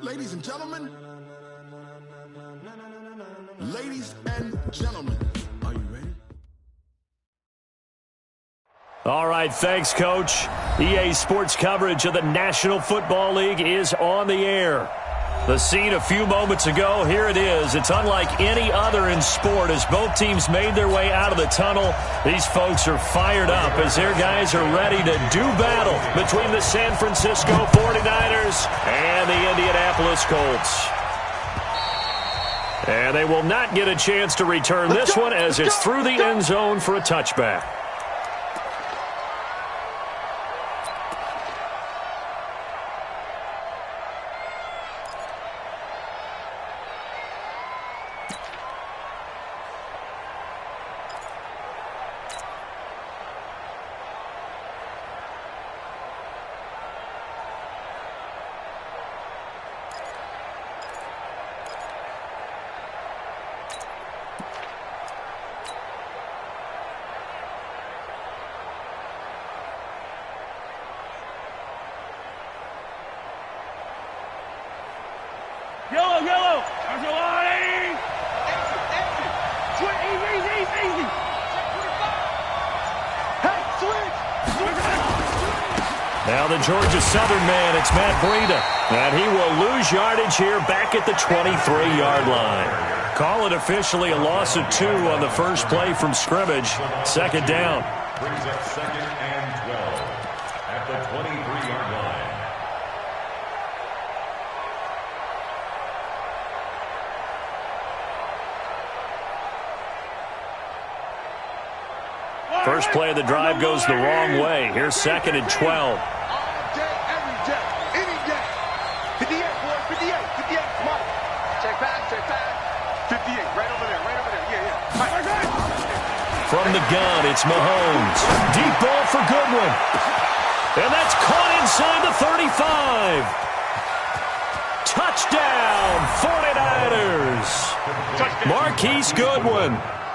Ladies and gentlemen, are you ready? All right, thanks, Coach. EA Sports coverage of the National Football League is on the air. The scene a few moments ago, here it is. It's unlike any other in sport as both teams made their way out of the tunnel. These folks are fired up as their guys are ready to do battle between the San Francisco 49ers and the Indianapolis Colts. And they will not get a chance to return this one as it's through the end zone for a touchback. Yellow. There's a line. Easy. Hey, switch. Now the Georgia Southern man, it's Matt Breida. And he will lose yardage here back at the 23-yard line. Call it officially a loss of 2 on the first play from scrimmage. Second down. Brings up 2nd and 12 at the 23-yard line. First play of the drive goes the wrong way. Here's 2nd and 12. All day, every day, any day. 58, boys, 58. Come on. Check back. 58, right over there. Yeah. Right. From the gun, it's Mahomes. Deep ball for Goodwin. And that's caught inside the 35. Touchdown, 49ers. Marquise Goodwin.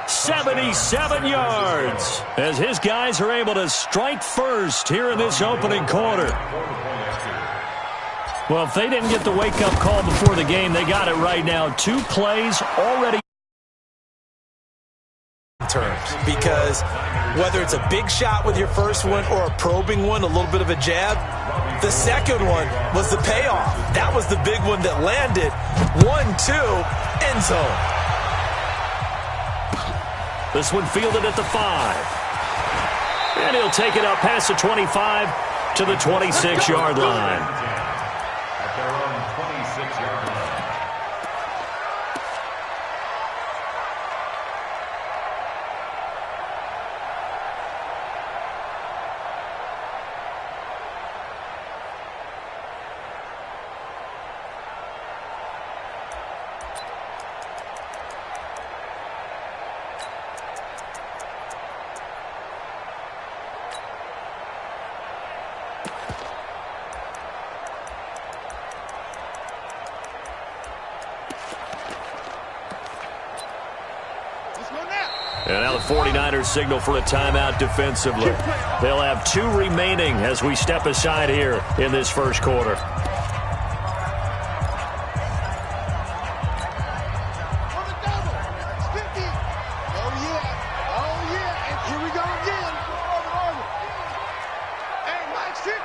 77 yards as his guys are able to strike first here in this opening quarter. Well, if they didn't get the wake-up call before the game, they got it right now. 2 plays already. Terms, because whether it's a big shot with your first one or a probing one, a little bit of a jab, the second one was the payoff. That was the big one that landed. 1-2, end zone. This one fielded at the 5. And he'll take it up past the 25 to the 26-yard line. At their own 26-yard line. And now the 49ers signal for a timeout defensively. They'll have 2 remaining as we step aside here in this first quarter.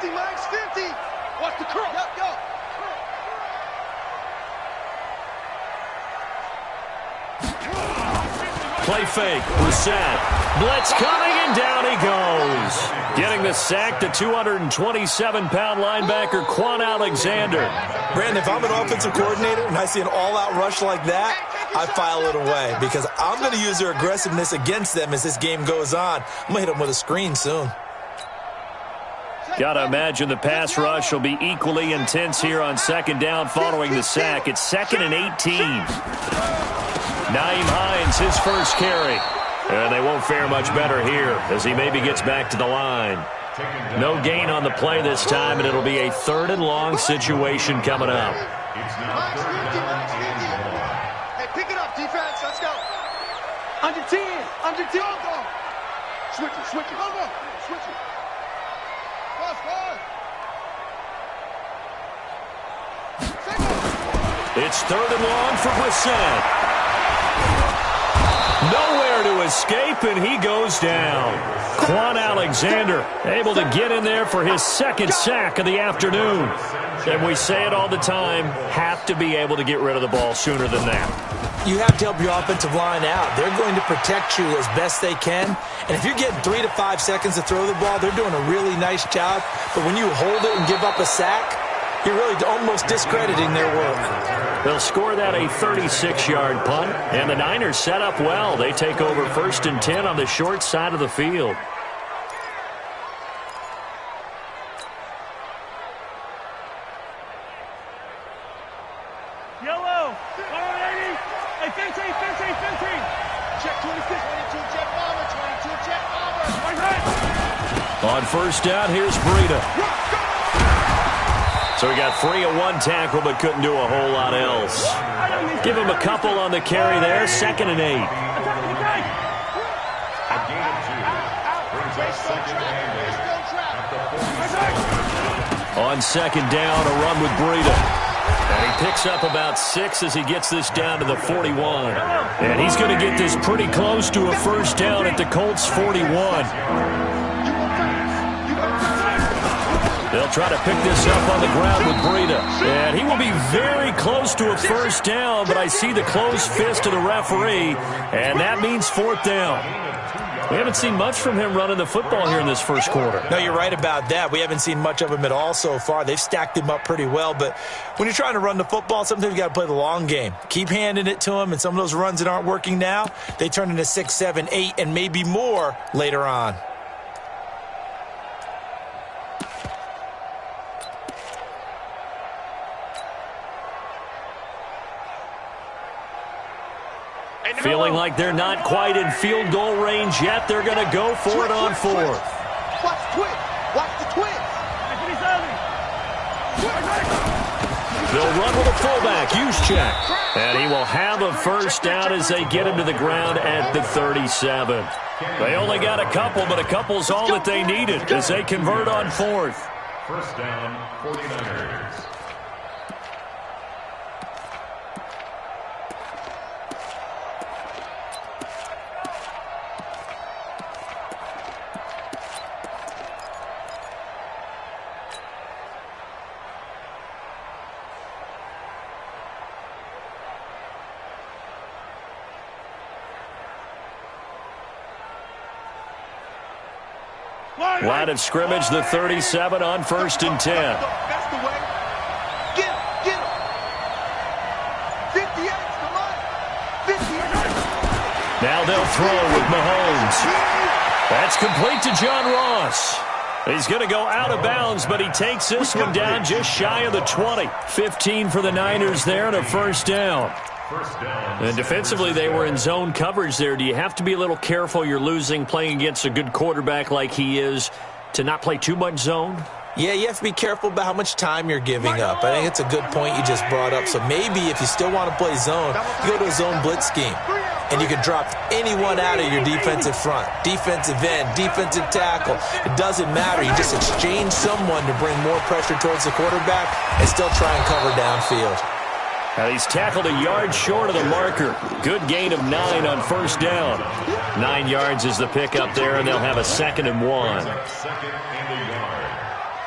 Mike's 50. Watch the curl. Go. Play fake. Reset. Blitz coming, and down he goes. Getting the sack, the 227-pound linebacker, Quan Alexander. Brandon, if I'm an offensive coordinator and I see an all-out rush like that, I file it away because I'm going to use their aggressiveness against them as this game goes on. I'm going to hit them with a screen soon. Got to imagine the pass rush will be equally intense here on second down following the sack. It's 2nd and 18. Nyheim Hines, his first carry. And they won't fare much better here as he maybe gets back to the line. No gain on the play this time, and it'll be a 3rd and long situation coming up. It's now 3rd down and 1. Hey, pick it up, defense. Let's go. Under 10. Switch it. Come on. Switch it. Pass. It's 3rd and long for Brissett. Nowhere to escape, and he goes down. Quan Alexander able to get in there for his 2nd sack of the afternoon. And we say it all the time, have to be able to get rid of the ball sooner than that. You have to help your offensive line out. They're going to protect you as best they can. And if you're getting 3 to 5 seconds to throw the ball, they're doing a really nice job. But when you hold it and give up a sack, you're really almost discrediting their work. They'll score that a 36-yard punt, and the Niners set up well. They take over 1st and 10 on the short side of the field. Yellow. 180. Hey, 15. Check 26. 22, check bomber. 22, check bomber. On 1st down, here's Breida. So he got free of 1 tackle, but couldn't do a whole lot else. Give him a couple on the carry there. 2nd and 8. A gain of 2. Brings us 2nd and 8. On 2nd down, a run with Breida. And he picks up about 6 as he gets this down to the 41. And he's going to get this pretty close to a 1st down at the Colts 41. They'll try to pick this up on the ground with Breida. And he will be very close to a 1st down, but I see the closed fist of the referee, and that means 4th down. We haven't seen much from him running the football here in this 1st quarter. No, you're right about that. We haven't seen much of him at all so far. They've stacked him up pretty well, but when you're trying to run the football, sometimes you got to play the long game. Keep handing it to him, and some of those runs that aren't working now, they turn into 6, 7, 8, and maybe more later on. Feeling like they're not quite in field goal range yet. They're going to go for it on 4th. Watch the twist. Watch the twist. They'll run with a fullback, Juszczyk. And he will have a 1st down as they get him to the ground at the 37. They only got a couple, but a couple's all that they needed as they convert on 4th. 1st down, 49ers. Line of scrimmage, the 37 on 1st and 10. That's the way. Get him. Get him. 58. Come on. 58. Now they'll throw with Mahomes. That's complete to John Ross. He's going to go out of bounds, but he takes this one down just shy of the 20. 15 for the Niners there and a 1st down. And defensively, they were in zone coverage there. Do you have to be a little careful? You're losing playing against a good quarterback like he is to not play too much zone? Yeah, you have to be careful about how much time you're giving up. I think it's a good point you just brought up. So maybe if you still want to play zone, you go to a zone blitz scheme. And you can drop anyone out of your defensive front. Defensive end, defensive tackle. It doesn't matter. You just exchange someone to bring more pressure towards the quarterback and still try and cover downfield. Now he's tackled a yard short of the marker. Good gain of 9 on 1st down. 9 yards is the pickup there, and they'll have a 2nd and 1. 2nd and a yard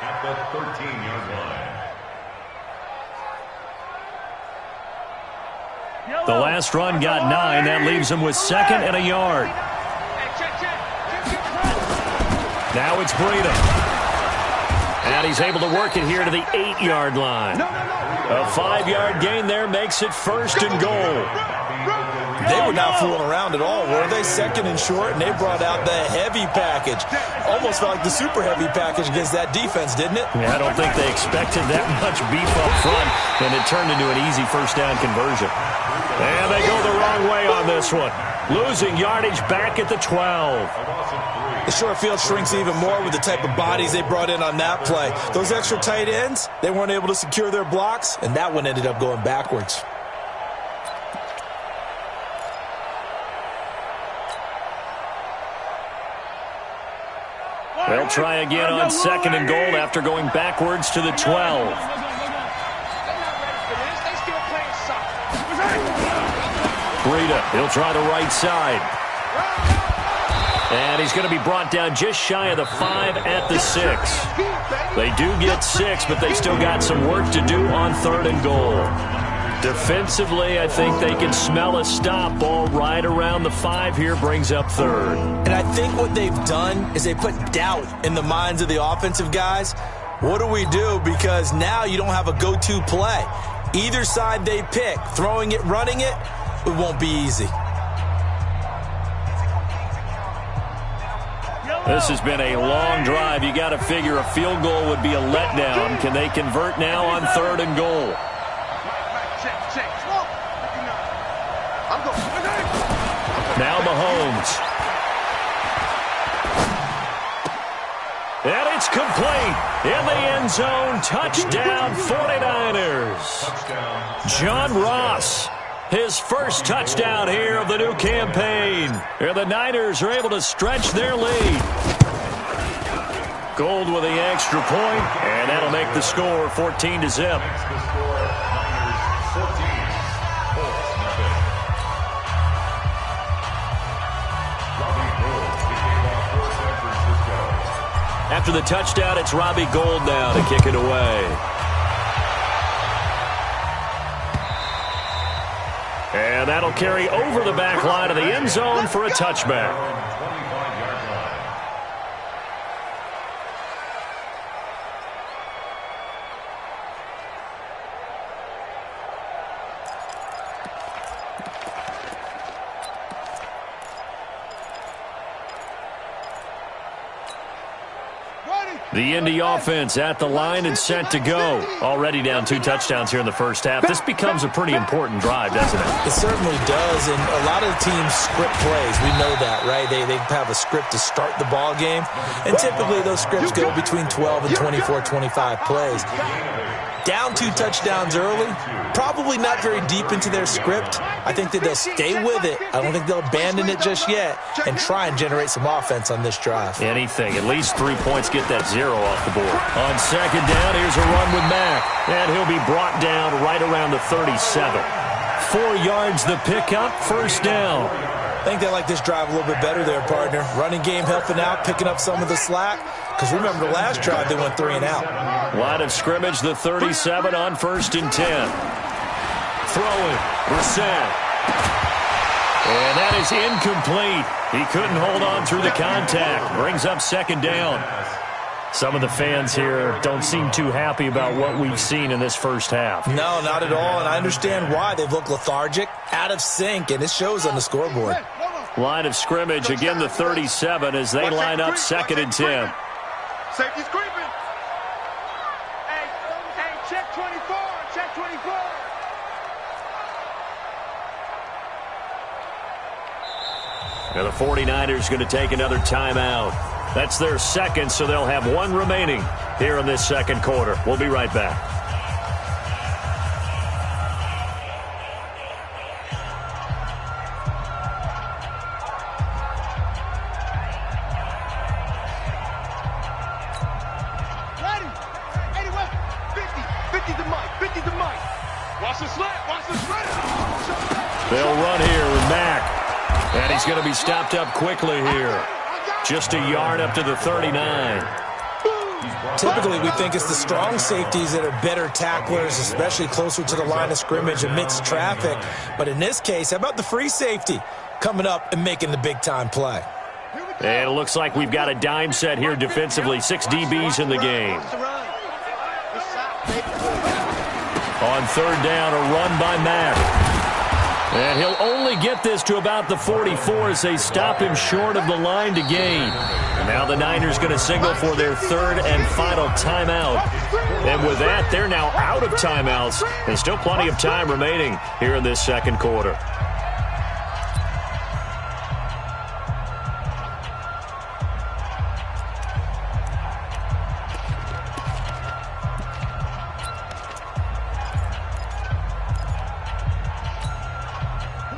at the 13-yard line. The last run got 9. That leaves him with 2nd and a yard. Now it's Breida. And he's able to work it here to the 8-yard line. A 5-yard gain there makes it 1st and goal. They were not fooling around at all, were they? 2nd and short, and they brought out the heavy package. Almost felt like the super heavy package against that defense, didn't it? Yeah, I don't think they expected that much beef up front, and it turned into an easy 1st down conversion. And they go the wrong way on this one. Losing yardage back at the 12. The short field shrinks even more with the type of bodies they brought in on that play. Those extra tight ends, they weren't able to secure their blocks, and that one ended up going backwards. They'll try again on 2nd and goal after going backwards to the 12. They're not ready for this. They still playing Breida. He'll try the right side. And he's going to be brought down just shy of the 5 at the 6. They do get 6, but they still got some work to do on 3rd and goal. Defensively, I think they can smell a stop. Ball right around the 5 here, brings up 3rd. And I think what they've done is they put doubt in the minds of the offensive guys. What do we do? Because now you don't have a go-to play. Either side they pick, throwing it, running it, it won't be easy. This has been a long drive. You got to figure a field goal would be a letdown. Can they convert now on 3rd and goal? Now Mahomes. And it's complete. In the end zone, touchdown 49ers. John Ross, his first touchdown here of the new campaign. And the Niners are able to stretch their lead. Gold with the extra point, and that'll make the score 14-0. After the touchdown, it's Robbie Gould now to kick it away. And that'll carry over the back line of the end zone for a touchback. The Indy offense at the line and set to go. Already down 2 touchdowns here in the first half. This becomes a pretty important drive, doesn't it? It certainly does, and a lot of the teams script plays. We know that, right? They have a script to start the ball game, and typically those scripts go between 12 and 24, 25 plays. Down 2 touchdowns early, probably not very deep into their script. I think that they'll stay with it. I don't think they'll abandon it just yet and try and generate some offense on this drive. Anything. At least 3 points, get that 0 off the board. On 2nd down, here's a run with Mack. And he'll be brought down right around the 37. 4 yards the pickup, first down. I think they like this drive a little bit better there, partner. Running game helping out, picking up some of the slack. Because remember, the last drive, they went 3 and out. Line of scrimmage, the 37 on 1st and 10. Throwing, Brissett. And that is incomplete. He couldn't hold on through the contact. Brings up 2nd down. Some of the fans here don't seem too happy about what we've seen in this first half. No, not at all, and I understand why. They've looked lethargic, out of sync, and it shows on the scoreboard. Line of scrimmage, again the 37 as they line up 2nd and 10. Safety's creeping. Hey, check 24, check 24. Now the 49ers going to take another timeout. That's their 2nd, so they'll have 1 remaining here in this 2nd quarter. We'll be right back. Ready? 50 to Mike, 50 to Mike. Watch the slant, watch the slant. They'll run here with Mack. And he's going to be stopped up quickly here. Just a yard up to the 39. Typically, we think it's the strong safeties that are better tacklers, especially closer to the line of scrimmage amidst traffic. But in this case, how about the free safety coming up and making the big-time play? And it looks like we've got a dime set here defensively. 6 DBs in the game. On 3rd down, a run by Mack. And he'll only get this to about the 44 as they stop him short of the line to gain. And now the Niners going to signal for their 3rd and final timeout. And with that, they're now out of timeouts. There's still plenty of time remaining here in this 2nd quarter.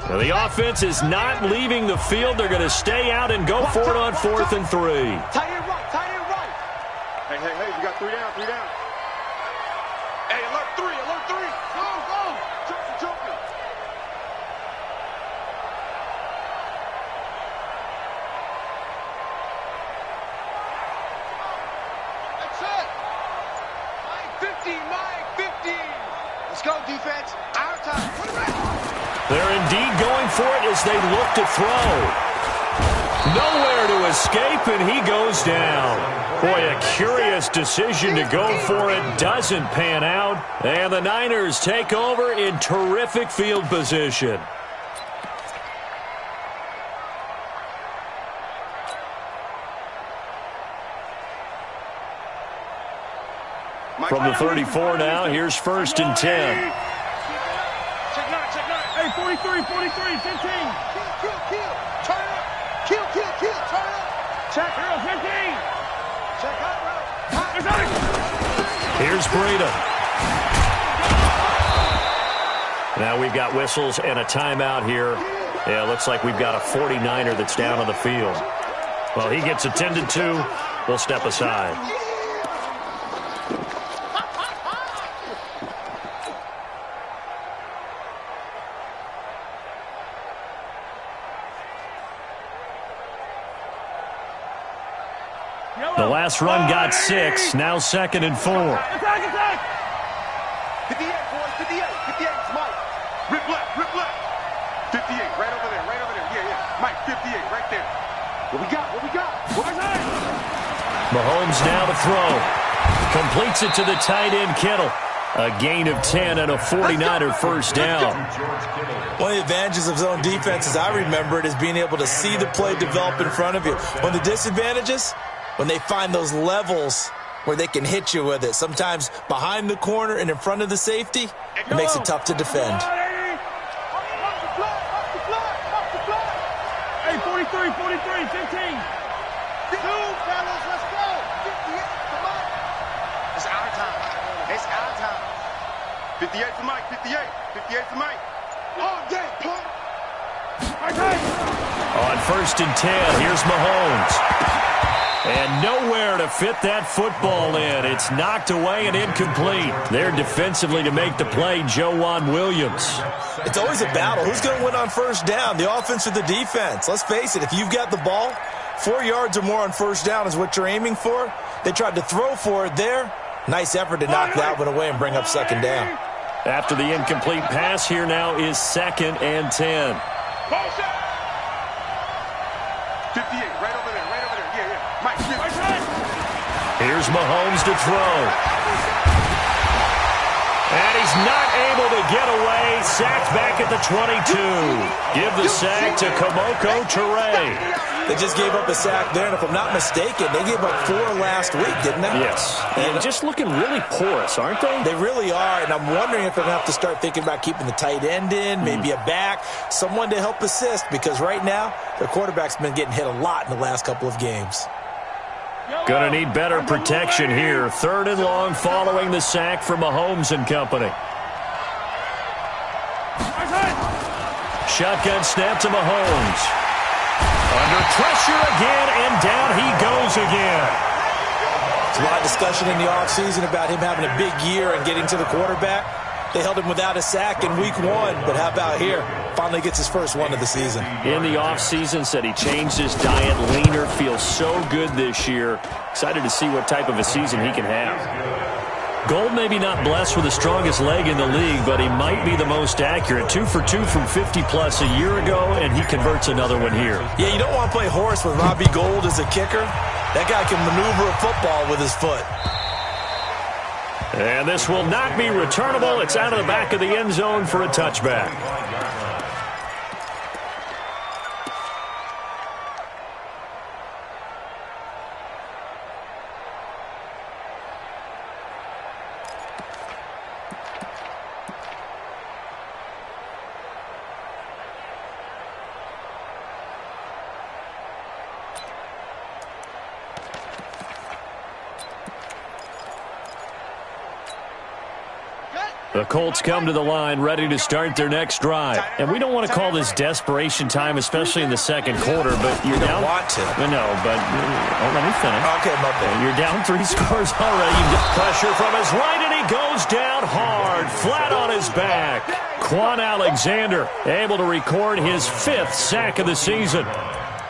Now the offense is not leaving the field. They're going to stay out and go for it on 4th and 3. Tight end right, tight end right. Hey, we got 3 down, 3 down. Hey, alert 3, alert 3. Go. Jumping. Mike, 50. Let's go, defense. Our time. They're indeed going for it as they look to throw. Nowhere to escape, and he goes down. Boy, a curious decision to go for it. Doesn't pan out. And the Niners take over in terrific field position. From the 34 now, here's 1st and 10. Check not. Hey, 43, 15. Kill. Turn it up. Kill. Turn it up. Check, 15. Check out, bro. Here's Breida. Now we've got whistles and a timeout here. Yeah, looks like we've got a 49er that's down on the field. Well, he gets attended to. We'll step aside. The last run got 6. Now 2nd and 4. Attack. 58, boys. 58, Mike. Rip left. 58, right over there. Yeah. Mike, 58, right there. What we got? Mahomes now to throw. Completes it to the tight end, Kittle. A gain of 10 and a 49er first down. One of the advantages of zone defense, as I remember it, is being able to see the play develop in front of you. One of the disadvantages, when they find those levels where they can hit you with it. Sometimes behind the corner and in front of the safety, it makes it tough to defend. Hey, 43, 15. Two, fellas, let's go. 58 for Mike. It's our time. 58 for Mike. 58 for Mike. All day, punk. On 1st and 10, here's Mahomes. And nowhere to fit that football in. It's knocked away and incomplete. There defensively to make the play, Joejuan Williams. It's always a battle. Who's going to win on 1st down, the offense or the defense? Let's face it, if you've got the ball, 4 yards or more on 1st down is what you're aiming for. They tried to throw for it there. Nice effort to knock that one away and bring up 2nd down. After the incomplete pass, here now is 2nd and 10. 58, right over there. Yeah. Mike, Here's Mahomes to throw. And he's not able to get away. Sacked back at the 22. Give the sack to Kamoko Toure. They just gave up a sack there, and if I'm not mistaken, they gave up 4 last week, didn't they? Yes. And just looking really porous, aren't they? They really are, and I'm wondering if they're going to have to start thinking about keeping the tight end in, maybe a back, someone to help assist, because right now, their quarterback's been getting hit a lot in the last couple of games. Going to need better protection here. 3rd and long following the sack from Mahomes and company. Shotgun snap to Mahomes. Under pressure again, and down he goes again. There's a lot of discussion in the offseason about him having a big year and getting to the quarterback. They held him without a sack in week 1, but how about here? Finally gets his first one of the season. In the offseason, said he changed his diet, leaner, feels so good this year. Excited to see what type of a season he can have. Gold maybe not blessed with the strongest leg in the league, but he might be the most accurate. 2 for 2 from 50-plus a year ago, and he converts another one here. Yeah, you don't want to play horse with Robbie Gould as a kicker. That guy can maneuver a football with his foot. And this will not be returnable. It's out of the back of the end zone for a touchback. The Colts come to the line ready to start their next drive. And we don't want to call this desperation time, especially in the second quarter, but you're down. You don't want to. No, but let me finish. Okay, my bad. You're down 3 scores already. You get pressure from his right, and he goes down hard, flat on his back. Quan Alexander able to record his 5th sack of the season.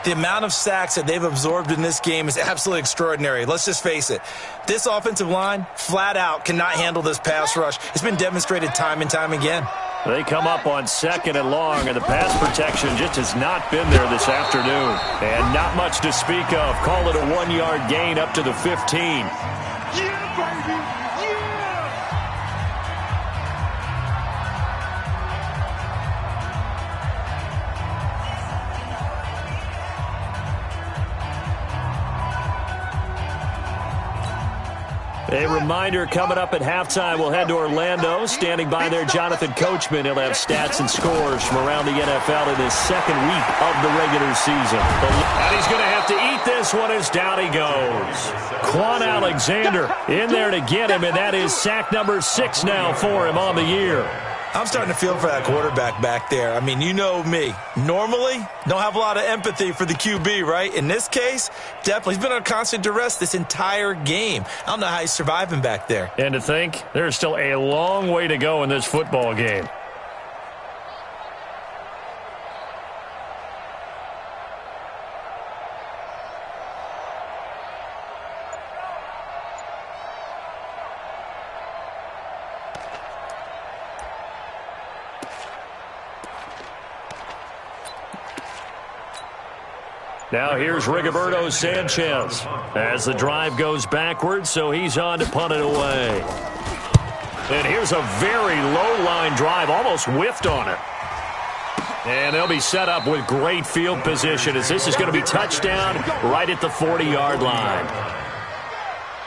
The amount of sacks that they've absorbed in this game is absolutely extraordinary. Let's just face it. This offensive line, flat out, cannot handle this pass rush. It's been demonstrated time and time again. They come up on 2nd and long, and the pass protection just has not been there this afternoon. And not much to speak of. Call it a 1-yard gain up to the 15. Yeah, baby! Yeah! A reminder, coming up at halftime, we'll head to Orlando. Standing by there, Jonathan Coachman. He'll have stats and scores from around the NFL in his 2nd week of the regular season. And he's going to have to eat this one as down he goes. Quan Alexander in there to get him, and that is sack number 6 now for him on the year. I'm starting to feel for that quarterback back there. I mean, you know me. Normally, don't have a lot of empathy for the QB, right? In this case, definitely. He's been on constant duress this entire game. I don't know how he's surviving back there. And to think, there's still a long way to go in this football game. Now here's Rigoberto Sanchez as the drive goes backwards, so he's on to punt it away. And here's a very low-line drive, almost whiffed on it. And they'll be set up with great field position as this is going to be touchdown right at the 40-yard line.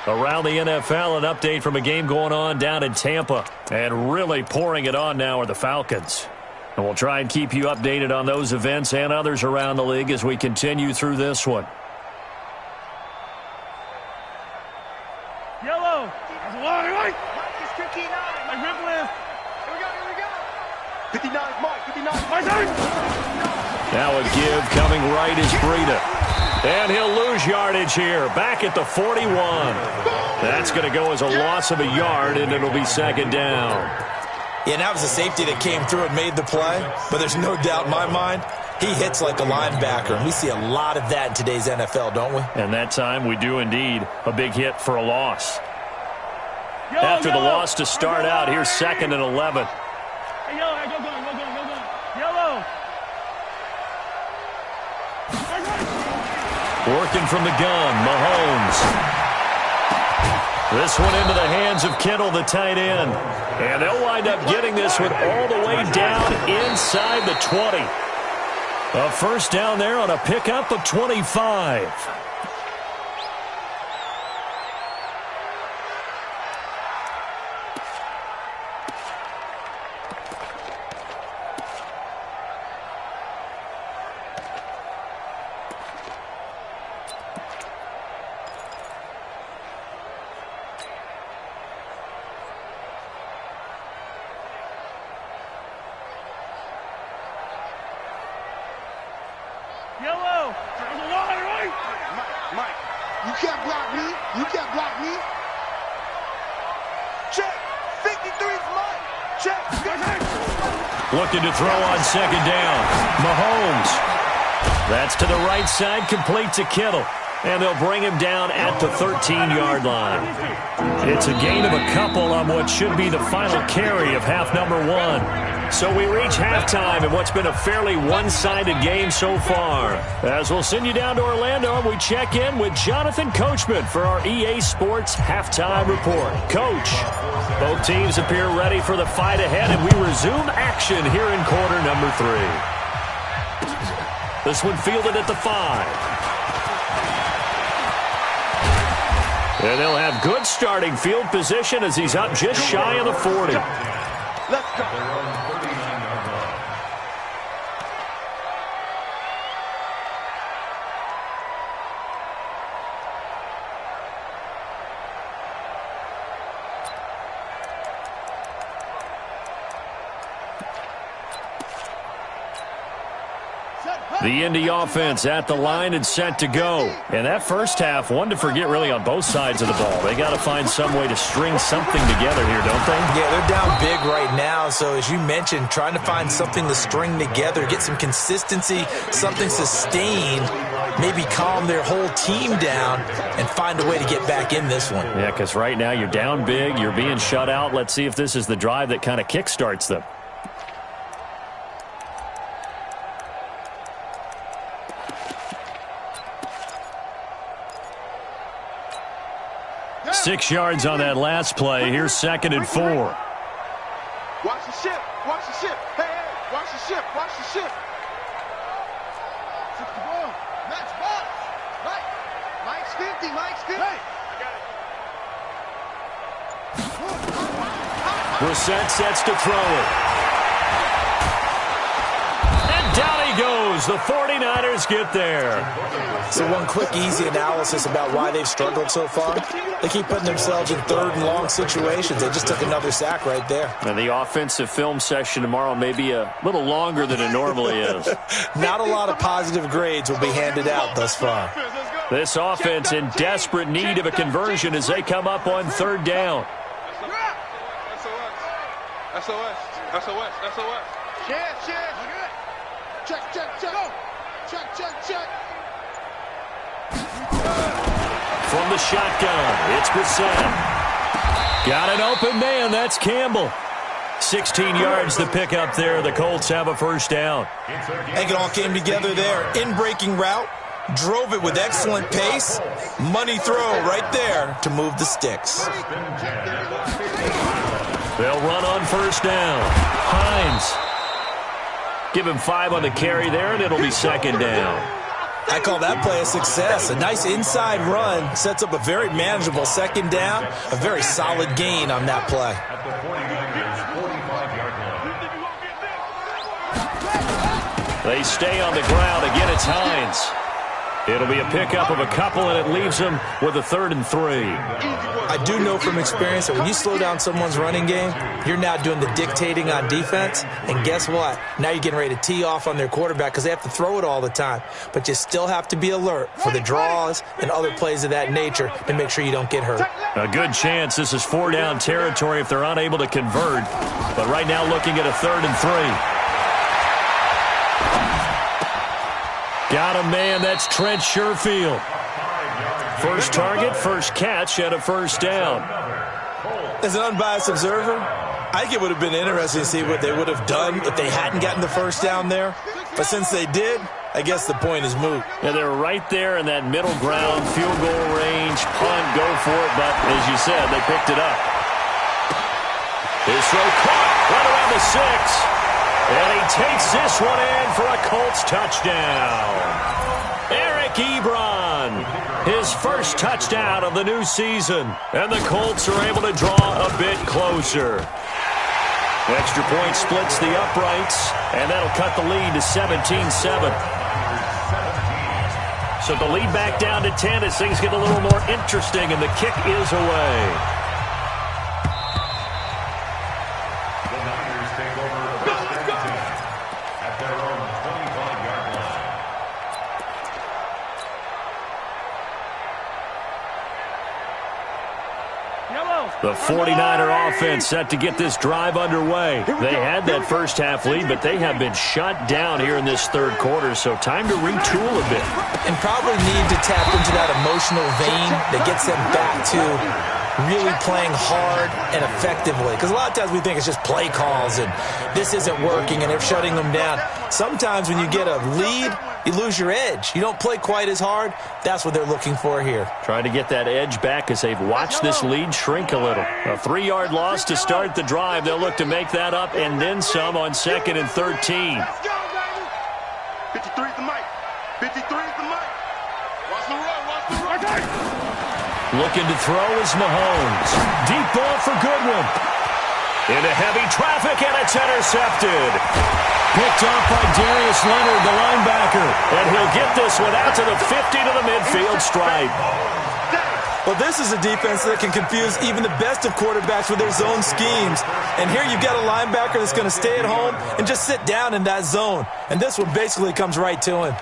Around the NFL, an update from a game going on down in Tampa. And really pouring it on now are the Falcons. And we'll try and keep you updated on those events and others around the league as we continue through this one. Yellow. That's a long right. Mike is 59. Like rip left. Here we go. 59 is Mike. 59 is My turn. Now a give coming right is Breida. And he'll lose yardage here. Back at the 41. That's going to go as a loss of a yard, and it'll be 2nd down. Yeah, and that was a safety that came through and made the play. But there's no doubt in my mind, he hits like a linebacker. And we see a lot of that in today's NFL, don't we? And that time we do indeed. A big hit for a loss. Yellow, After the yellow. loss to start out, here's 2nd and 11. Hey, yellow. Hey, go. Yellow. Working from the gun, Mahomes. This one into the hands of Kittle, the tight end. And they'll wind up getting this one all the way down inside the 20. A 1st down there on a pickup of 25. Yellow. There's a long right. Mike, you can't block me. You can't block me. Check. 53 is Mike. Check. Looking to throw on 2nd down. Mahomes. That's to the right side, complete to Kittle. And they'll bring him down at the 13-yard line. It's a gain of a couple on what should be the final carry of half number 1. So we reach halftime in what's been a fairly one-sided game so far. As we'll send you down to Orlando, and we check in with Jonathan Coachman for our EA Sports Halftime Report. Coach, both teams appear ready for the fight ahead, and we resume action here in quarter number 3. This one fielded at the 5. And they'll have good starting field position as he's up just shy of the 40. Let's go. Set. The Indy offense at the line and set to go. And that first half, one to forget really on both sides of the ball. They got to find some way to string something together here, don't they? Yeah, they're down big right now. So as you mentioned, trying to find something to string together, get some consistency, something sustained, maybe calm their whole team down and find a way to get back in this one. Yeah, because right now you're down big, you're being shut out. Let's see if this is the drive that kind of kickstarts them. Yeah. 6 yards on that last play. Here's 2nd and 4. Watch the ship. Watch the ship. Hey, hey, watch the ship. Watch the ship. 61. Next box. Mike. Mike's 50. Mike's 50. Hey. Brissett sets to throw it. And down he goes. The 49ers get there. So one quick, easy analysis about why they've struggled so far. They keep putting themselves in 3rd and long situations. They just took another sack right there. And the offensive film session tomorrow may be a little longer than it normally is. Not a lot of positive grades will be handed out thus far. This offense in desperate need of a conversion as they come up on 3rd down. SOS. SOS. SOS. Check. Check. Check. Check. From the shotgun, it's Brissett. Got an open man. That's Campbell. 16 yards to pick up there. The Colts have a 1st down. I think it all came together there. In-breaking route. Drove it with excellent pace. Money throw right there to move the sticks. They'll run on 1st down. Hines. Give him 5 on the carry there, and it'll be 2nd down. I call that play a success. A nice inside run sets up a very manageable 2nd down. A very solid gain on that play. At the 49ers' 45-yard line. They stay on the ground. Again, it's Hines. It'll be a pickup of a couple, and it leaves them with a 3rd and 3. I do know from experience that when you slow down someone's running game, you're now doing the dictating on defense. And guess what? Now you're getting ready to tee off on their quarterback because they have to throw it all the time. But you still have to be alert for the draws and other plays of that nature to make sure you don't get hurt. A good chance this is 4-down territory if they're unable to convert. But right now looking at a 3rd and 3. Got a man, that's Trent Sherfield. First target, first catch, and a 1st down. As an unbiased observer, I think it would have been interesting to see what they would have done if they hadn't gotten the 1st down there. But since they did, I guess the point is moot. Yeah, they're right there in that middle ground, field goal range, punt, go for it. But as you said, they picked it up. His throw caught right around the 6. And he takes this one in for a Colts touchdown. Eric Ebron, his 1st touchdown of the new season. And the Colts are able to draw a bit closer. Extra point splits the uprights, and that'll cut the lead to 17-7. So the lead back down to 10 as things get a little more interesting, and the kick is away. The 49er offense set to get this drive underway. They had that first half lead, but they have been shut down here in this 3rd quarter, so time to retool a bit. And probably need to tap into that emotional vein that gets them back to really playing hard and effectively. Because a lot of times we think it's just play calls and this isn't working and they're shutting them down. Sometimes when you get a lead, you lose your edge. You don't play quite as hard. That's what they're looking for here. Trying to get that edge back as they've watched this lead shrink a little. A 3-yard loss to start the drive. They'll look to make that up and then some on 2nd and 13. 53 is the mic. 53 is the mic. Watch the run. Watch the run. Looking to throw is Mahomes. Deep ball for Goodwin. Into heavy traffic, and it's intercepted. Picked off by Darius Leonard, the linebacker. And he'll get this one out to the 50 to the midfield stripe. Well, this is a defense that can confuse even the best of quarterbacks with their zone schemes. And here you've got a linebacker that's going to stay at home and just sit down in that zone. And this one basically comes right to him.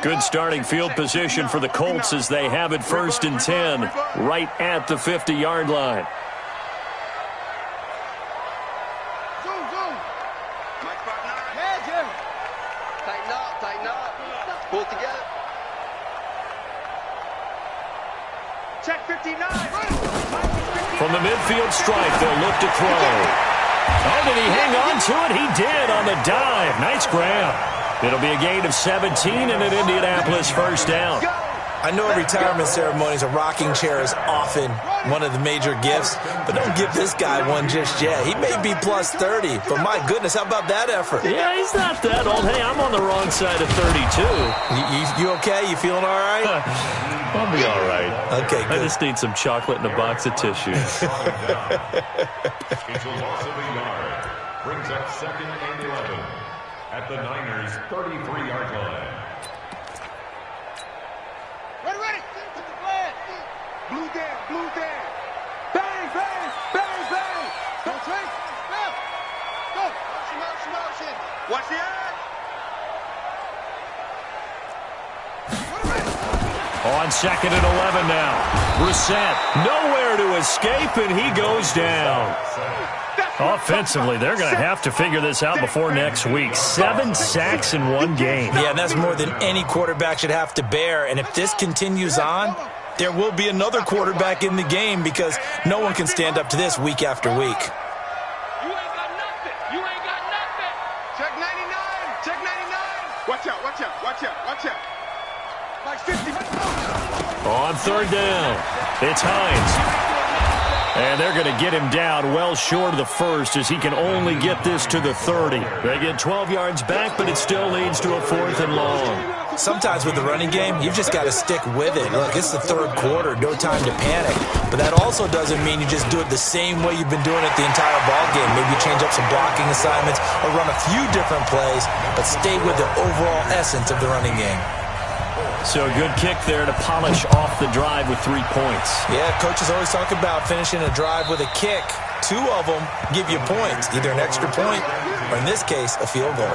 Good starting field position for the Colts as they have it 1st and 10 right at the 50-yard line. Pull it together. Check 59. From the midfield stripe, they'll look to throw. Oh, did he hang on to it? He did on the dive. Nice grab. It'll be a gain of 17 and an Indianapolis first down. I know at retirement ceremonies a rocking chair is often one of the major gifts, but don't give this guy one just yet. He may be plus 30, but my goodness, how about that effort? Yeah, he's not that old. Hey, I'm on the wrong side of 32. You okay? You feeling all right? I'll be all right. Okay, good. I just need some chocolate and a box of tissues. It's a loss of a yard. Brings up 2nd and 11 at the Niners' 33-yard line. Ready. Blue down. Bang. Go, Trey. Go. Motion. Watch the eye. On 2nd and 11 now. Brissett nowhere to escape, and he goes down. Offensively, they're going to have to figure this out before next week. 7 sacks in one game. Yeah, and that's more than any quarterback should have to bear. And if this continues on, there will be another quarterback in the game because no one can stand up to this week after week. You ain't got nothing. Check 99. Watch out. Like 50. On 3rd down, it's Hines. And they're going to get him down well short of the first as he can only get this to the 30. They get 12 yards back, but it still leads to a 4th and long. Sometimes with the running game, you've just got to stick with it. Look, it's the 3rd quarter, no time to panic. But that also doesn't mean you just do it the same way you've been doing it the entire ball game. Maybe you change up some blocking assignments or run a few different plays, but stay with the overall essence of the running game. So a good kick there to polish off the drive with 3 points. Yeah, coaches always talk about finishing a drive with a kick. 2 of them give you points, either an extra point or, in this case, a field goal.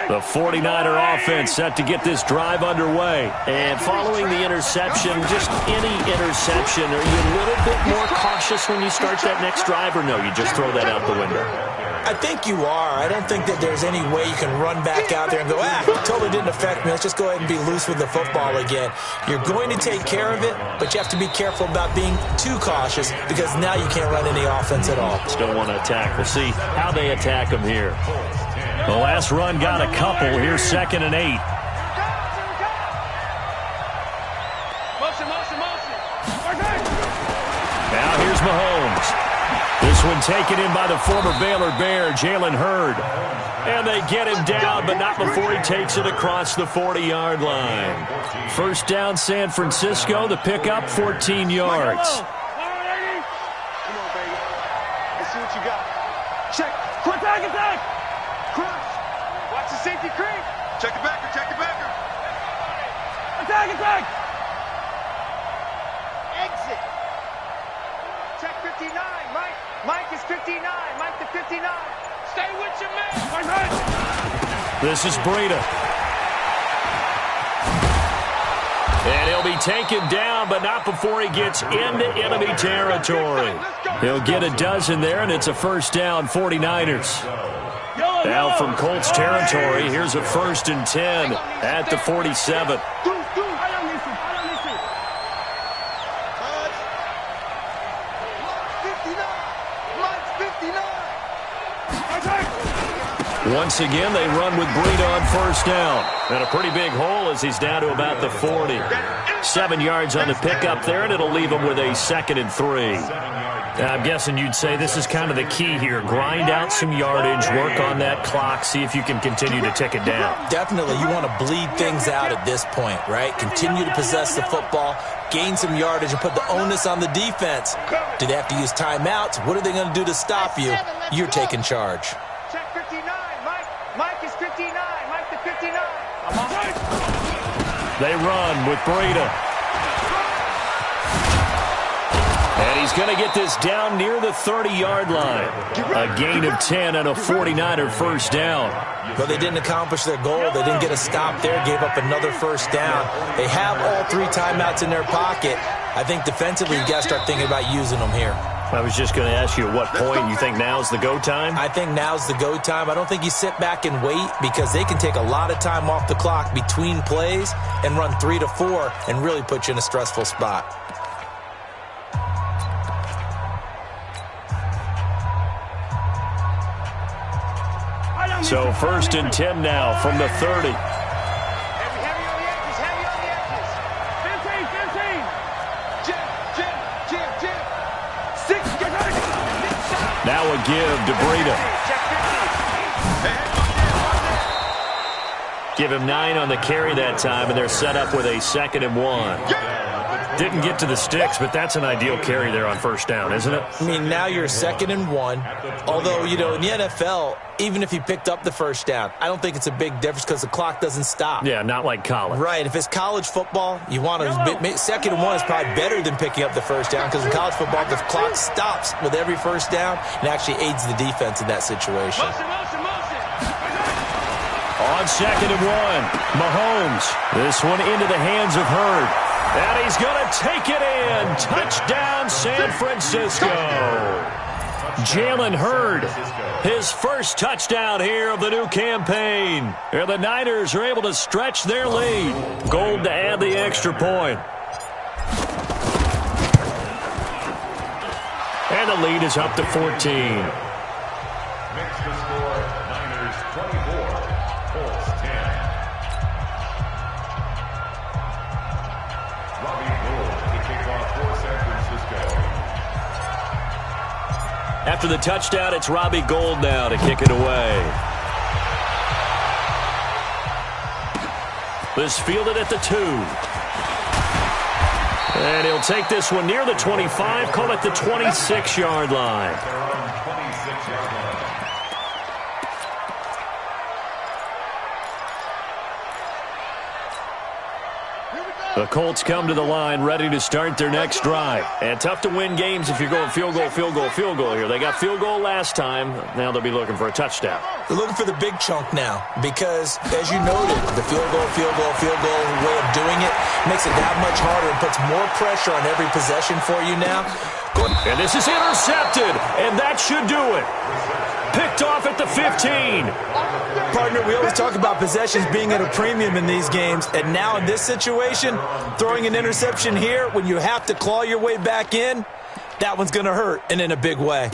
The 49er offense set to get this drive underway. And following the interception, just any interception, are you a little bit more cautious when you start that next drive, or no, you just throw that out the window? I think you are. I don't think that there's any way you can run back out there and go, totally didn't affect me. Let's just go ahead and be loose with the football again. You're going to take care of it, but you have to be careful about being too cautious because now you can't run any offense at all. Still want to attack. We'll see how they attack them here. The last run got a couple. Here's 2nd and 8. Motion. Now here's Mahomes. This one taken in by the former Baylor Bear, Jalen Hurd. And they get him down, but not before he takes it across the 40-yard line. First down, San Francisco. The pickup, 14 yards. Come on, baby. Let's see what you got. Check. Attack. Cross. Watch the safety creep. Check the backer. Attack. Exit. Check 59. Mike is 59. Mike to 59. Stay with your man. This is Breida. And he'll be taken down, but not before he gets into enemy territory. He'll get a dozen there, and it's a first down, 49ers. Now from Colts territory, here's a 1st and 10 at the 47. Once again, they run with Breida on first down. And a pretty big hole as he's down to about the 40. 7 yards on the pickup there, and it'll leave him with a 2nd and 3. I'm guessing you'd say this is kind of the key here. Grind out some yardage, work on that clock, see if you can continue to tick it down. Definitely. You want to bleed things out at this point, right? Continue to possess the football, gain some yardage, and put the onus on the defense. Do they have to use timeouts? What are they going to do to stop you? You're taking charge. Check 59. Mike is 59. Mike to 59. They run with Breida. And he's going to get this down near the 30-yard line. A gain of 10 and a 49er first down. But they didn't accomplish their goal. They didn't get a stop there, gave up another first down. They have all 3 timeouts in their pocket. I think defensively you got to start thinking about using them here. I was just going to ask you at what point you think now's the go time? I think now's the go time. I don't think you sit back and wait because they can take a lot of time off the clock between plays and run 3 to 4 and really put you in a stressful spot. So 1st and 10 now from the 30. Heavy on the edges. Heavy on the edges. 15. Jim. 6. Now a give to Breida. Give him 9 on the carry that time, and they're set up with a 2nd and 1. Didn't get to the sticks, but that's an ideal carry there on first down, isn't it? I mean, now you're 2nd and 1. Although, you know, in the NFL, even if you picked up the first down, I don't think it's a big difference because the clock doesn't stop. Yeah, not like college. Right. If it's college football, you want to 2nd and 1 is probably better than picking up the first down because in college football, the clock stops with every first down and actually aids the defense in that situation. Motion. On 2nd and 1, Mahomes. This one into the hands of Hurd. And he's going to take it in. Touchdown, San Francisco. Jalen Hurd, his first touchdown here of the new campaign. And the Niners are able to stretch their lead. Gold to add the extra point. And the lead is up to 14. Makes the score Niners 24, Colts 10. Robbie Gould to kick off for San Francisco. After the touchdown, it's Robbie Gould now to kick it away. This fielded at the 2. And he'll take this one near the 25, call it the 26-yard line. They're on 26-yard line. The Colts come to the line ready to start their next drive. And tough to win games if you're going field goal here. They got field goal last time. Now they'll be looking for a touchdown. They're looking for the big chunk now because, as you noted, the field goal way of doing it makes it that much harder and puts more pressure on every possession for you now. And this is intercepted, and that should do it. Picked off at the 15. Partner, we always talk about possessions being at a premium in these games, and now in this situation, throwing an interception here when you have to claw your way back in, that one's going to hurt, and in a big way.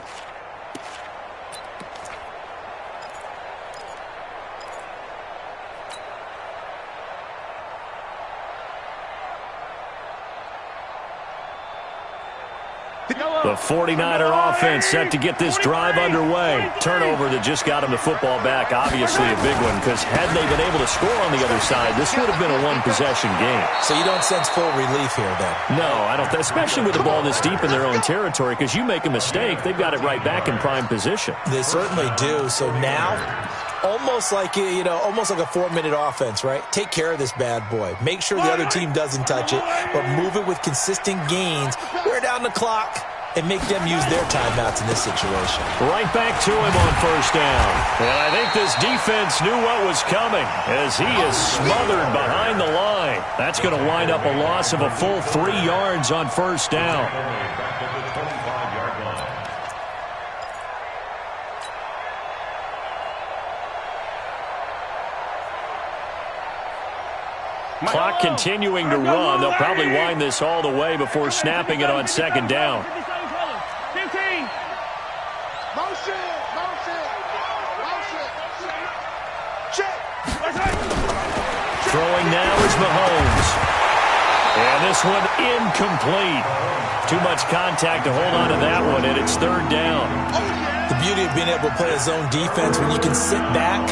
The 49er offense set to get this drive underway. Turnover that just got them the football back, obviously a big one, because had they been able to score on the other side, this would have been a one-possession game. So you don't sense full relief here, then? No, I don't, especially with the ball this deep in their own territory, because you make a mistake, they've got it right back in prime position. They certainly do. So now, almost like a 4-minute offense, right? Take care of this bad boy. Make sure the other team doesn't touch it, but move it with consistent gains. Wear down the clock and make them use their timeouts in this situation. Right back to him on first down. And I think this defense knew what was coming as he is smothered behind the line. That's going to wind up a loss of a full 3 yards on first down. Back at the 25-yard line. Clock continuing to run. They'll probably wind this all the way before snapping it on second down. 15. Motion. Check. Throwing now is Mahomes. And this one incomplete. Too much contact to hold on to that one, and it's third down. The beauty of being able to play a zone defense when you can sit back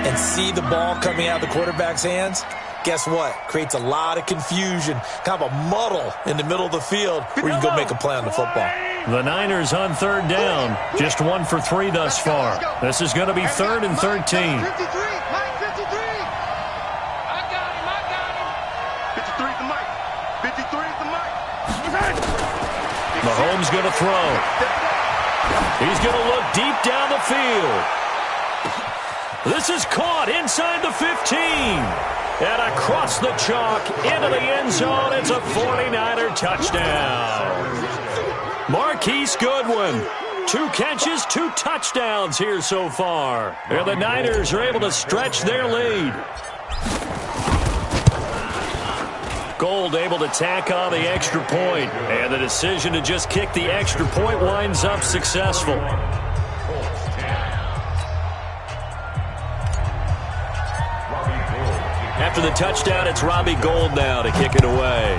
and see the ball coming out of the quarterback's hands, guess what? Creates a lot of confusion, kind of a muddle in the middle of the field where you can go make a play on the football. The Niners on third down, just 1 for 3 thus far. This is going to be 3rd and 13. 53, Mike, 53. I got him. 53 is the Mike. 53 is the Mike. Mahomes going to throw. He's going to look deep down the field. This is caught inside the 15. And across the chalk into the end zone. It's a 49er touchdown. Marquise Goodwin. 2 catches, 2 touchdowns here so far. And the Niners are able to stretch their lead. Gold able to tack on the extra point. And the decision to just kick the extra point winds up successful. After the touchdown, it's Robbie Gould now to kick it away.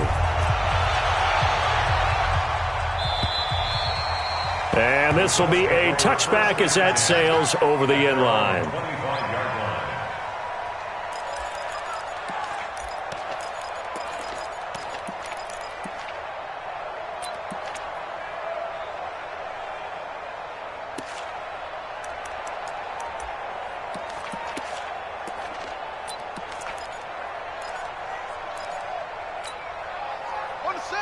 And this will be a touchback as that sails over the end line.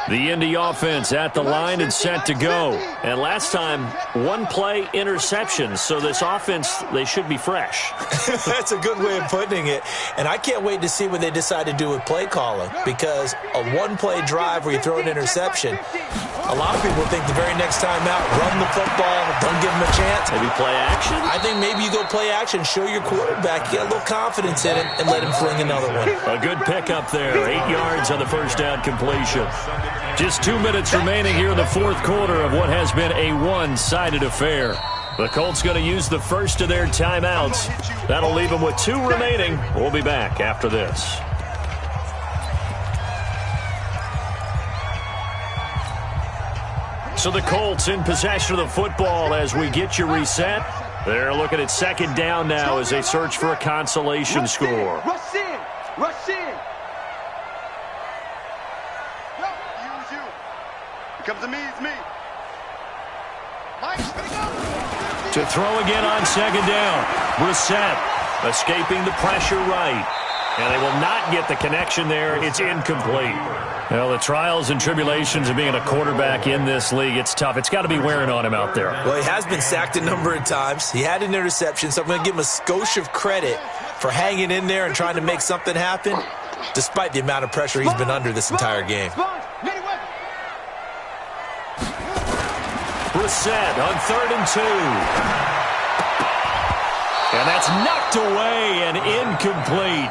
The Indy offense at the line and set to go. And last time, 1-play interception. So this offense, they should be fresh. That's a good way of putting it. And I can't wait to see what they decide to do with play calling. Because a 1-play drive where you throw an interception, a lot of people think the very next time out, run the football, don't give them a chance. Maybe play action? I think maybe you go play action, show your quarterback, get a little confidence in it, and let him fling another one. A good pickup there. 8 yards on the first down completion. Just 2 minutes remaining here in the fourth quarter of what has been a one-sided affair. The Colts going to use the first of their timeouts. That'll leave them with 2 remaining. We'll be back after this. So the Colts in possession of the football as we get you reset. They're looking at second down now as they search for a consolation score. Rush in. Rush in. Use you. It comes to me. It's me. Mike, To throw again on second down. Brissett escaping the pressure right. And they will not get the connection there. It's incomplete. Well, the trials and tribulations of being a quarterback in this league, it's tough. It's got to be wearing on him out there. Well, he has been sacked a number of times. He had an interception, so I'm going to give him a skosh of credit for hanging in there and trying to make something happen, despite the amount of pressure he's been under this entire game. Brissett on 3rd and 2. And that's knocked away and incomplete.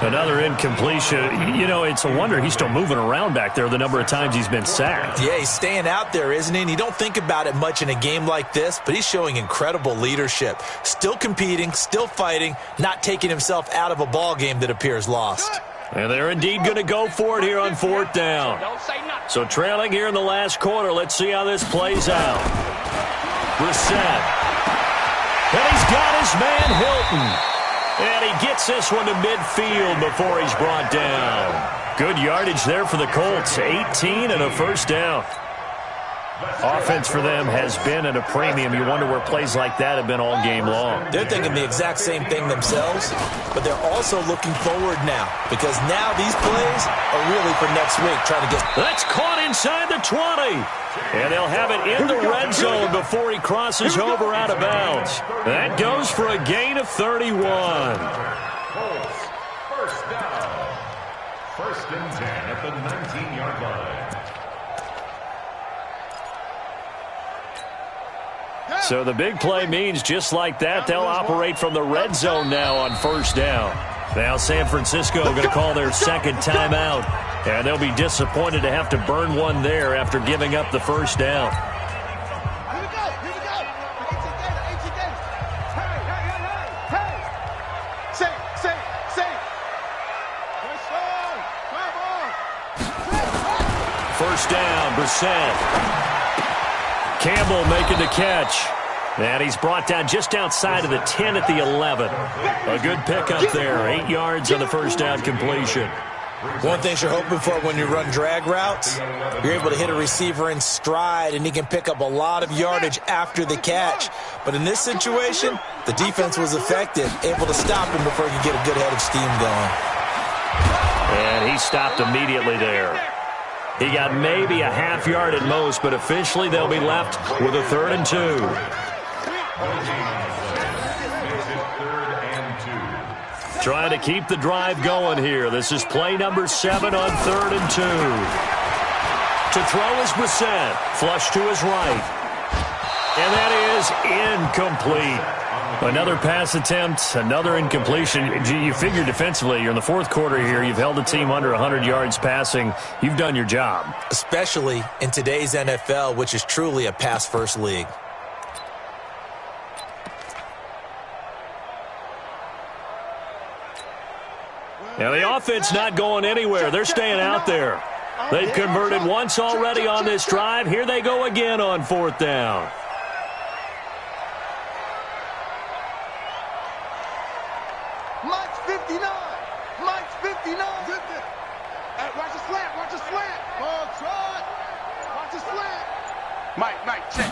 Another incompletion. You know, it's a wonder he's still moving around back there the number of times he's been sacked. Yeah, he's staying out there, isn't he? And you don't think about it much in a game like this, but he's showing incredible leadership. Still competing, still fighting, not taking himself out of a ball game that appears lost. And they're indeed going to go for it here on 4th down. So trailing here in the last quarter, let's see how this plays out. Brissett. And he's got his man Hilton. And he gets this one to midfield before he's brought down. Good yardage there for the Colts. 18 and a first down. Offense for them has been at a premium. You wonder where plays like that have been all game long. They're thinking the exact same thing themselves, but they're also looking forward now because now these plays are really for next week trying to get... That's caught inside the 20. And they'll have it in the red zone before he crosses over out of bounds. That goes for a gain of 31. Colts, first down. 1st and 10 at the 19-yard line. So the big play means just like that, they'll operate from the red zone now on 1st down. Now San Francisco going to call their second timeout. And they'll be disappointed to have to burn one there after giving up the first down. Here we go. 18 games. Hey. Say. Come on. first down. Brissett. Campbell making the catch. And he's brought down just outside of the 10 at the 11. A good pickup there. 8 yards on the first down completion. One thing you're hoping for when you run drag routes, you're able to hit a receiver in stride, and he can pick up a lot of yardage after the catch. But in this situation, the defense was effective, able to stop him before he could get a good head of steam going. And he stopped immediately there. He got maybe a half yard at most, but officially they'll be left with a 3rd and 2. Trying to keep the drive going here. This is play number 7 on 3rd and 2. To throw is Brissett. Flush to his right. And that is incomplete. Another pass attempt, another incompletion. You figure defensively, you're in the 4th quarter here. You've held the team under 100 yards passing. You've done your job. Especially in today's NFL, which is truly a pass-first league. Now the offense not going anywhere. They're staying out there. They've converted once already on this drive. Here they go again on 4th down. Mike's 59. Mike's 59. Hey, watch the slant. Watch the slant. Ball trot. Watch the slant. Mike, check.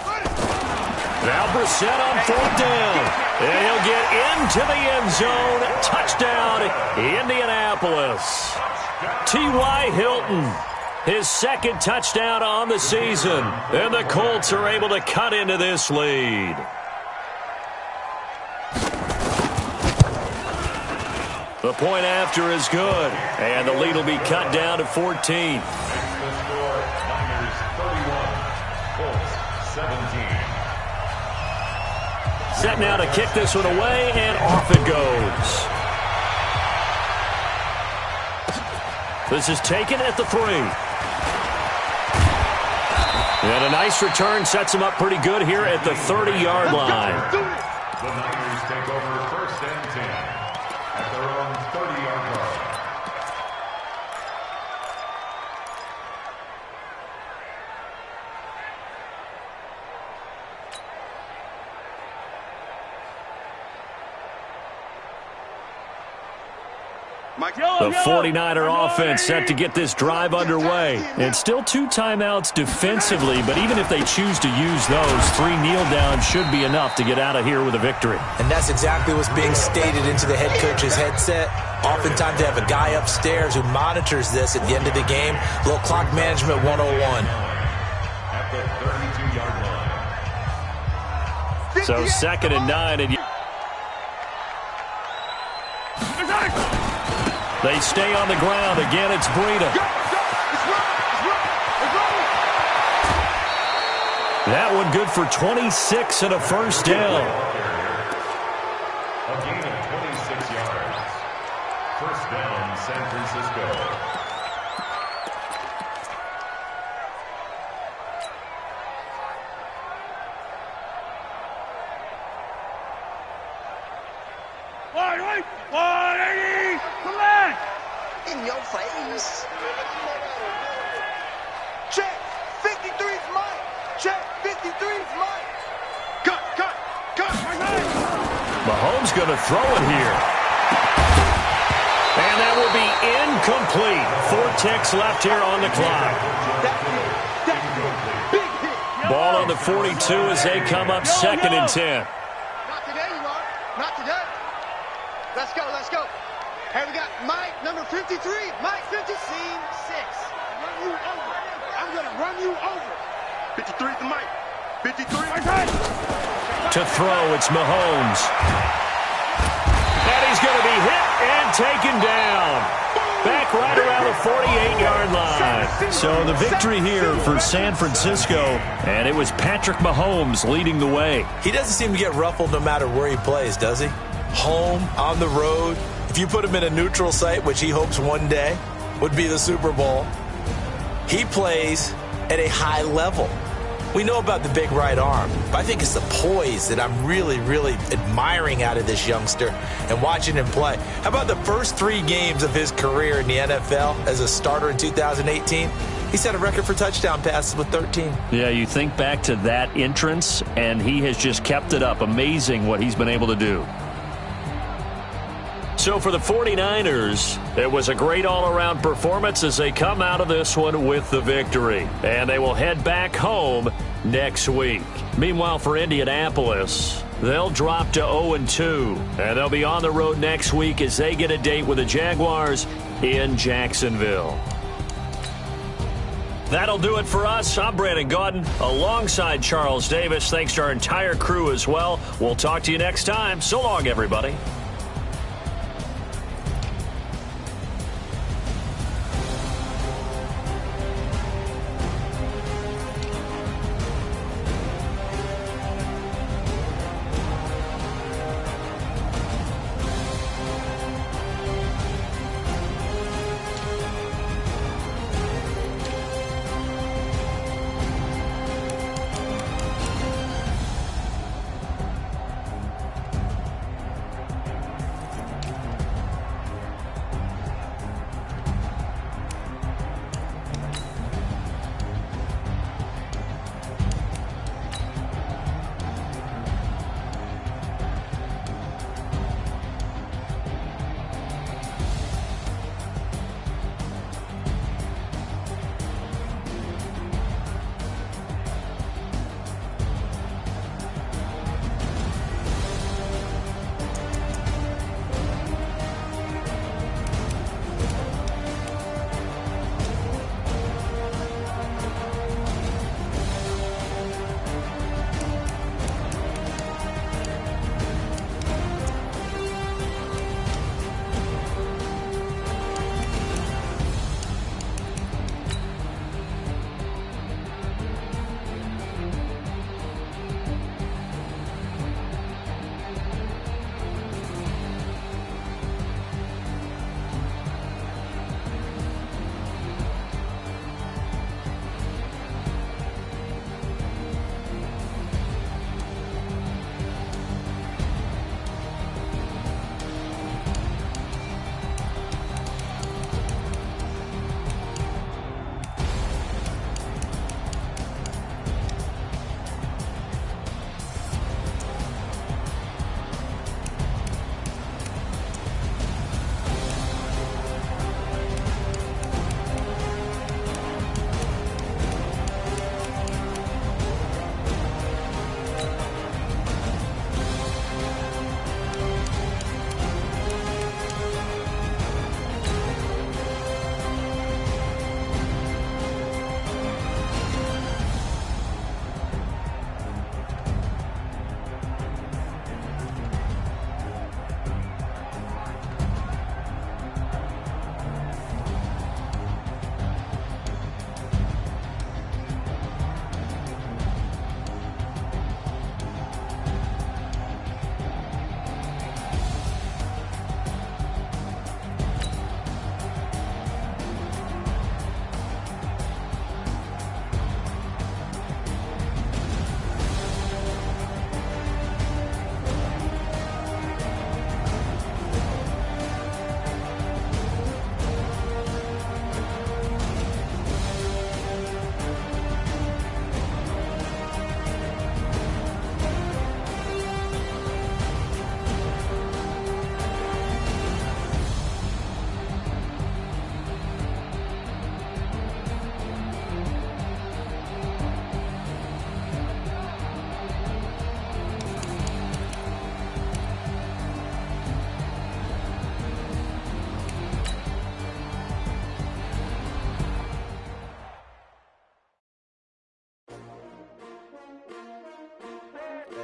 Now Brissett on 4th down. And he'll get into the end zone. Touchdown, Indianapolis. T.Y. Hilton, his 2nd touchdown on the season. And the Colts are able to cut into this lead. The point after is good. And the lead will be cut down to 14. Set now to kick this one away, and off it goes. This is taken at the 3. And a nice return sets him up pretty good here at the 30-yard line. The Niners take over 1st and 10 at their own 30-yard line. The 49er offense set to get this drive underway. And still 2 timeouts defensively, but even if they choose to use those, 3 kneel downs should be enough to get out of here with a victory. And that's exactly what's being stated into the head coach's headset. Oftentimes they have a guy upstairs who monitors this at the end of the game. A little clock management 101. At the 32-yard line. So 2nd and 9, and they stay on the ground. Again, it's Breida. That one good for 26 and a first down. A gain of 26 yards. First down, San Francisco. Wide, 180, come on! In your face. Check. 53's Mike. Check. 53's Mike. Cut. Mahomes going to throw it here. And that will be incomplete. 4 ticks left here on the clock. Big hit. Ball on the 42 as they come up 2nd and 10. Not today, you are. Not today. Let's go. Hey, we got Mike, number 53. Mike, 56. Run you over. I'm going to run you over. 53 to Mike. 53. To throw, it's Mahomes. And he's going to be hit and taken down. Back right around the 48-yard line. So the victory here for San Francisco, and it was Patrick Mahomes leading the way. He doesn't seem to get ruffled no matter where he plays, does he? Home, on the road. If you put him in a neutral site, which he hopes one day would be the Super Bowl, he plays at a high level. We know about the big right arm, but I think it's the poise that I'm really, really admiring out of this youngster and watching him play. How about the first 3 games of his career in the NFL as a starter in 2018? He set a record for touchdown passes with 13. Yeah, you think back to that entrance, and he has just kept it up. Amazing what he's been able to do. So for the 49ers, it was a great all-around performance as they come out of this one with the victory. And they will head back home next week. Meanwhile, for Indianapolis, they'll drop to 0-2. And they'll be on the road next week as they get a date with the Jaguars in Jacksonville. That'll do it for us. I'm Brandon Gaudin alongside Charles Davis. Thanks to our entire crew as well. We'll talk to you next time. So long, everybody.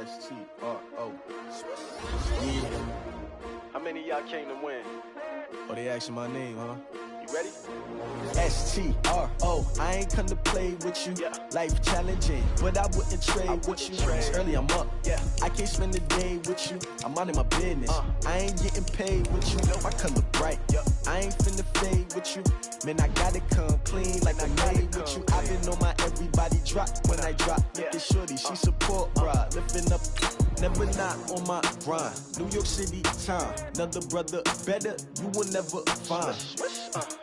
S-T-R-O. Yeah. How many of y'all came to win? Oh, they asking my name, huh? You ready? S-T-R-O. I ain't come to play with you. Yeah. Life challenging, but I wouldn't trade with you. It's early, I'm up. Yeah. I can't spend the day with you. I'm out in my business. I ain't getting paid with you. My color bright. I ain't finna fade with you. Man, I gotta come clean like I made with you. I been on my everybody drop when I drop. Look at shorty, she support, bruh. Lifting up never not on my grind. New York City time, another brother better, you will never find.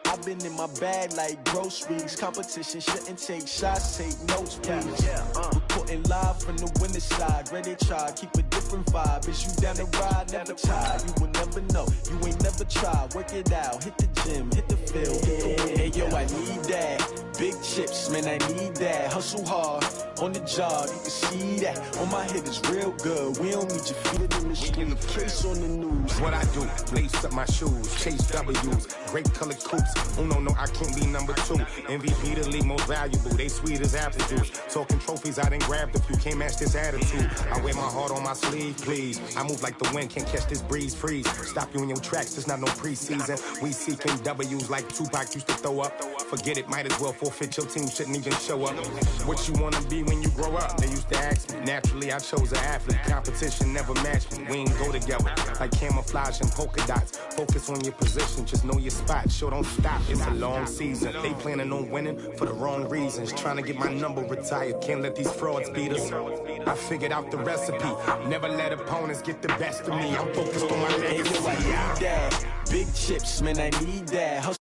I've been in my bag like groceries. Competition shouldn't take shots, take notes, please. Reporting live from the winning side. Ready to try, keep a different vibe. Is you down the ride, never tired. You will never know, you ain't never tried. Work it out, hit the gym, hit the field, hit the win. Hey yo, I need that. Big chips, man, I need that. Hustle hard, on the job, you can see that. On my head is real good, we don't need your feet in the street. Case on the news. What I do, lace up my shoes, chase W's, great colored coops. Oh no, I can't be number 2. MVP the league most valuable, they sweet as apple juice. Talking trophies, I done grabbed a few, can't match this attitude. I wear my heart on my sleeve, please. I move like the wind, can't catch this breeze, freeze. Stop you in your tracks, it's not no preseason. We seeking W's like Tupac used to throw up. Forget it, might as well forfeit, your team shouldn't even show up. What you wanna be when you grow up? They used to ask me. Naturally, I chose an athlete. Competition never matched me. We ain't go together like camouflage and polka dots. Focus on your position, just know your spot. Sure, don't stop, it's a long season. They planning on winning for the wrong reasons. Trying to get my number retired, can't let these frauds beat us. I figured out the recipe. Never let opponents get the best of me. I'm focused on my legacy. Hey, yo, I need that. Big chips, man, I need that.